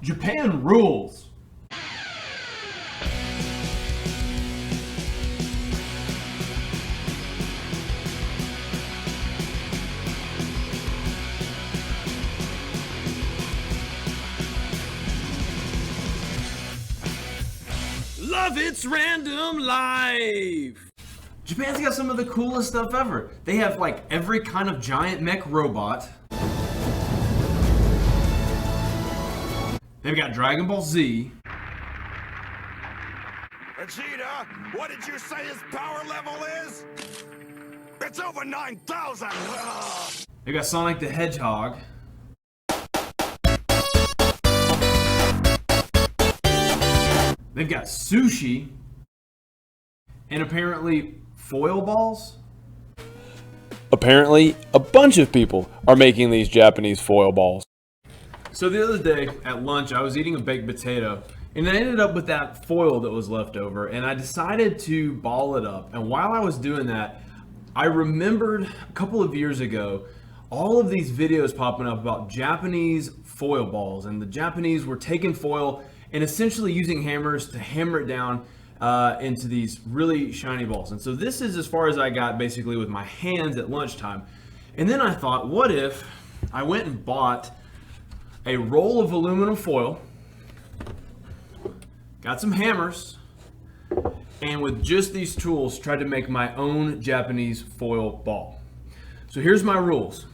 Japan rules. Love It's Random Life. Japan's got some of the coolest stuff ever. They have like every kind of giant mech robot. They've got Dragon Ball Z. Vegeta, what did you say his power level is? It's over 9,000! They've got Sonic the Hedgehog. They've got sushi. And apparently foil balls? Apparently, a bunch of people are making these Japanese foil balls. So the other day at lunch, I was eating a baked potato, and I ended up with that foil that was left over, and I decided to ball it up. And while I was doing that, I remembered a couple of years ago, all of these videos popping up about Japanese foil balls, and the Japanese were taking foil and essentially using hammers to hammer it down into these really shiny balls. And so this is as far as I got basically with my hands at lunchtime. And then I thought, what if I went and bought a roll of aluminum foil, got some hammers, and with just these tools tried to make my own Japanese foil ball. So here's my rules.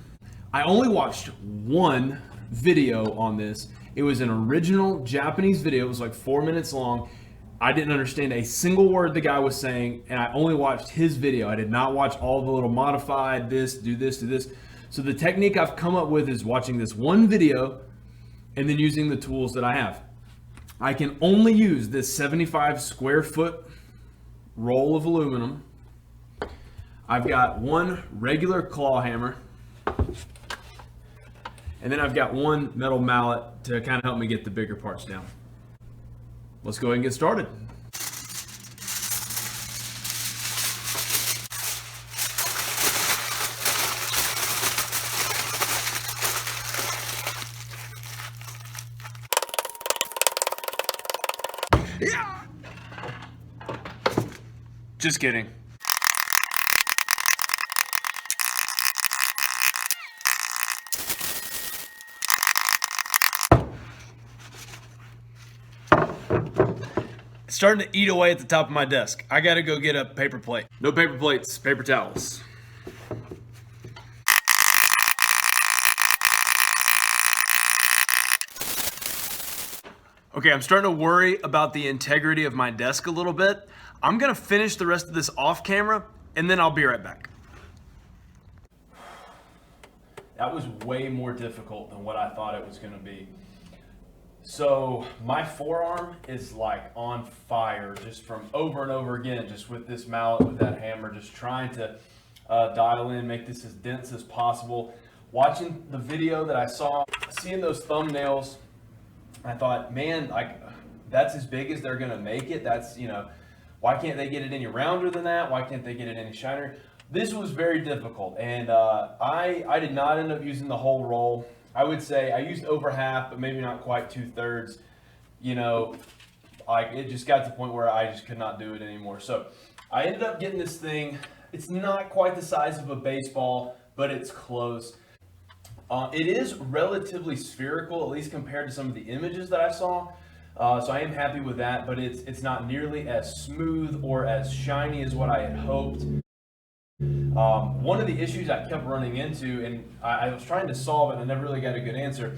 I only watched one video on this. It was an original Japanese video. It was like 4 minutes long. I didn't understand a single word the guy was saying, and I only watched his video. I did not watch all the little modified this, do this, do this. So the technique I've come up with is watching this one video and then using the tools that I have. I can only use this 75 square foot roll of aluminum. I've got one regular claw hammer, and then I've got one metal mallet to kind of help me get the bigger parts down. Let's go ahead and get started. Yeah. Just kidding. It's starting to eat away at the top of my desk. I gotta go get a paper plate. No paper plates, paper towels. Okay, I'm starting to worry about the integrity of my desk a little bit. I'm gonna finish the rest of this off camera, and then I'll be right back. That was way more difficult than what I thought it was gonna be. So my forearm is like on fire just from over and over again, just with this mallet, with that hammer, just trying to dial in, make this as dense as possible. Watching the video that I saw, seeing those thumbnails, I thought, man, like that's as big as they're gonna make it. That's, you know, why can't they get it any rounder than that? Why can't they get it any shinier? This was very difficult, and I did not end up using the whole roll. I would say I used over half, but maybe not quite 2/3. You know, like it just got to the point where I just could not do it anymore. So I ended up getting this thing. It's not quite the size of a baseball, but it's close. It is relatively spherical, at least compared to some of the images that I saw. So I am happy with that, but it's not nearly as smooth or as shiny as what I had hoped. One of the issues I kept running into, and I was trying to solve it and I never really got a good answer,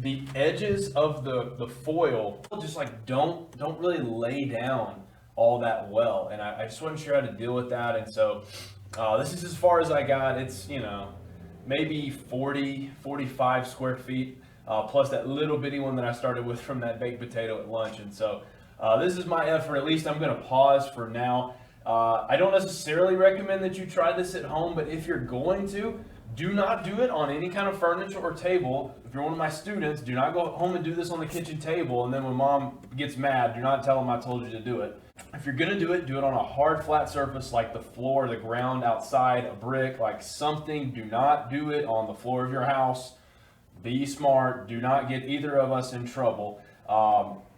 the edges of the foil just like don't really lay down all that well, and I just wasn't sure how to deal with that. And so this is as far as I got. It's, you know, maybe 45 square feet, plus that little bitty one that I started with from that baked potato at lunch. And so this is my effort. At least I'm going to pause for now. I don't necessarily recommend that you try this at home, but if you're going to, do not do it on any kind of furniture or table. If you're one of my students, do not go home and do this on the kitchen table, and then when mom gets mad, do not tell them I told you to do it. If you're going to do it on a hard, flat surface like the floor, the ground outside, a brick, like something. Do not do it on the floor of your house. Be smart. Do not get either of us in trouble.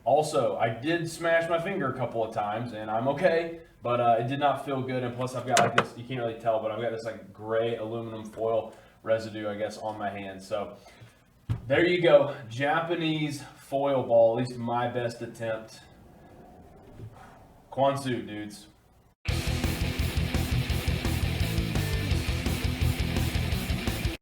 Also, I did smash my finger a couple of times, and I'm okay, but it did not feel good. And plus, I've got like this, you can't really tell, but I've got this like gray aluminum foil residue, I guess, on my hand. So there you go. Japanese foil ball, at least my best attempt. Kwanzaa, dudes.